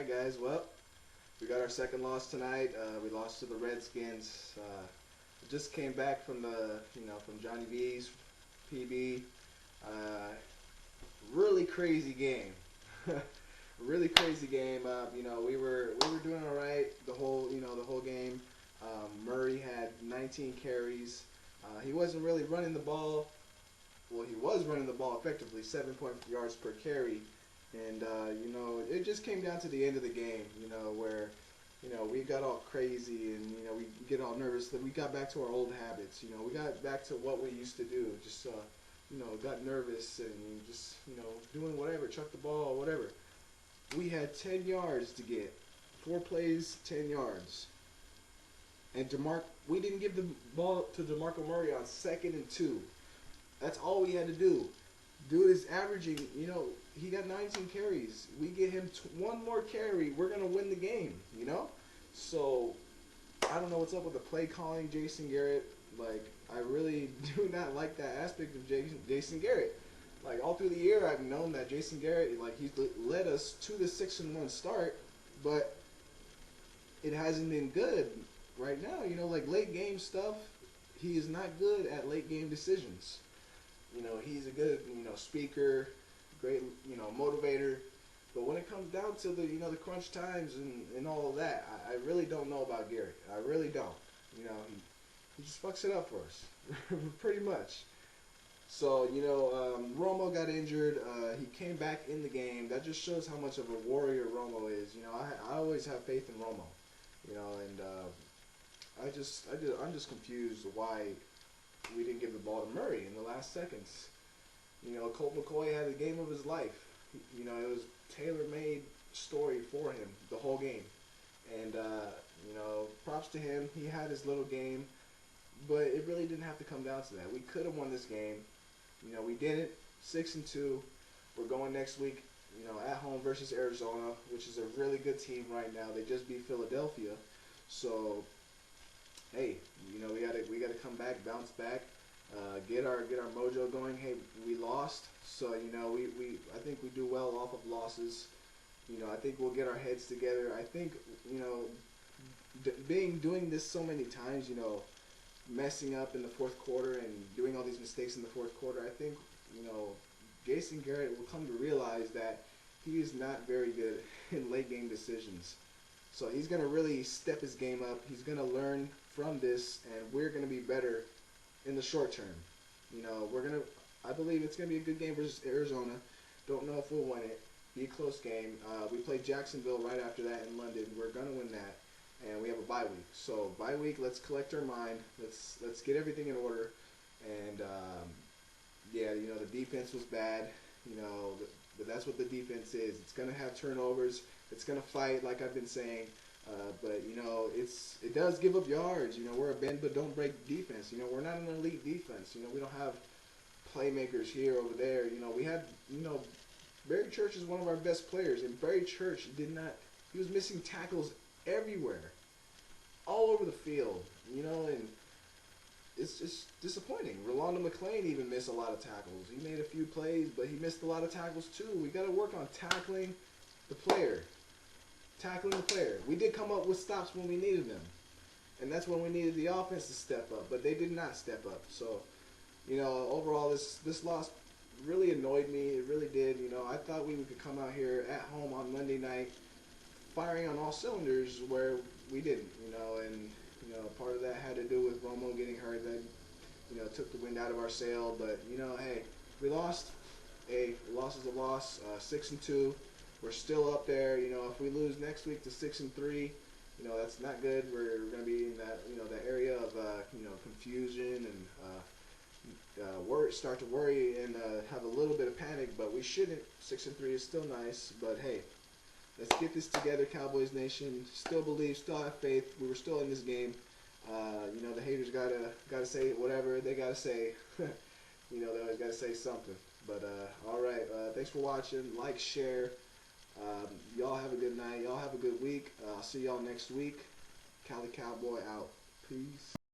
Alright guys, well, we got our second loss tonight. We lost to the Redskins. Just came back from from Johnny V's PB. Really crazy game. Really crazy game. We were doing all right the whole game. Murray had 19 carries. He wasn't really running the ball. Well, he was running the ball effectively, 7 yards per carry. And, it just came down to the end of the game, where, we got all crazy and, we get all nervous. That we got back to our old habits, we got back to what we used to do. Just, got nervous and just, doing whatever, chuck the ball, whatever. We had 10 yards to get. 4 plays, 10 yards. And we didn't give the ball to DeMarco Murray on 2nd and 2. That's all we had to do. Dude is averaging, he got 19 carries. We get him one more carry, we're going to win the game, So, I don't know what's up with the play calling, Jason Garrett. Like, I really do not like that aspect of Jason Garrett. Like, all through the year, I've known that Jason Garrett, like, he's led us to the 6-1 start, but it hasn't been good right now. Like, late game stuff, he is not good at late game decisions. He's a good, speaker, great, motivator. But when it comes down to the crunch times and all of that, I really don't know about Garrett. I really don't. He just fucks it up for us, pretty much. So, Romo got injured. He came back in the game. That just shows how much of a warrior Romo is. I always have faith in Romo. And I'm just confused why we didn't give the ball to Murray in the last seconds. Colt McCoy had the game of his life. It was tailor-made story for him the whole game. And, props to him. He had his little game. But it really didn't have to come down to that. We could have won this game. We didn't. 6-2. We're going next week, at home versus Arizona, which is a really good team right now. They just beat Philadelphia. So, hey, we gotta come back, bounce back, get our mojo going. Hey, we lost, so I think we do well off of losses. I think we'll get our heads together. I think doing this so many times, messing up in the fourth quarter and doing all these mistakes in the fourth quarter. I think Jason Garrett will come to realize that he is not very good in late game decisions. So he's going to really step his game up. He's going to learn from this, and we're going to be better in the short term. I believe it's going to be a good game versus Arizona. Don't know if we'll win it. Be a close game. We play Jacksonville right after that in London. We're going to win that, and we have a bye week. So bye week, let's collect our mind. Let's get everything in order. And the defense was bad. But that's what the defense is. It's going to have turnovers. It's going to fight, like I've been saying. But it does give up yards. We're a bend but don't break defense. We're not an elite defense. We don't have playmakers here, over there. We had, Barry Church is one of our best players, and Barry Church he was missing tackles everywhere, all over the field, and it's just disappointing. Rolando McClain even missed a lot of tackles. He made a few plays, but he missed a lot of tackles too. We got to work on tackling the player. We did come up with stops when we needed them, and that's when we needed the offense to step up, but they did not step up. So, overall, this loss really annoyed me. It really did. I thought we could come out here at home on Monday night firing on all cylinders, where we didn't, and part of that had to do with Romo getting hurt. That took the wind out of our sail. But hey, we lost. A loss is a loss. 6-2. We're still up there. If we lose next week to 6-3, that's not good. We're going to be in that area of confusion and start to worry and have a little bit of panic. But we shouldn't. 6-3 is still nice. But hey, let's get this together, Cowboys Nation. Still believe, still have faith. We were still in this game. The haters gotta say whatever they gotta say. They always gotta say something. But all right. Thanks for watching. Like, share. Y'all have a good night. Y'all have a good week. I'll see y'all next week. Cali Cowboy out. Peace.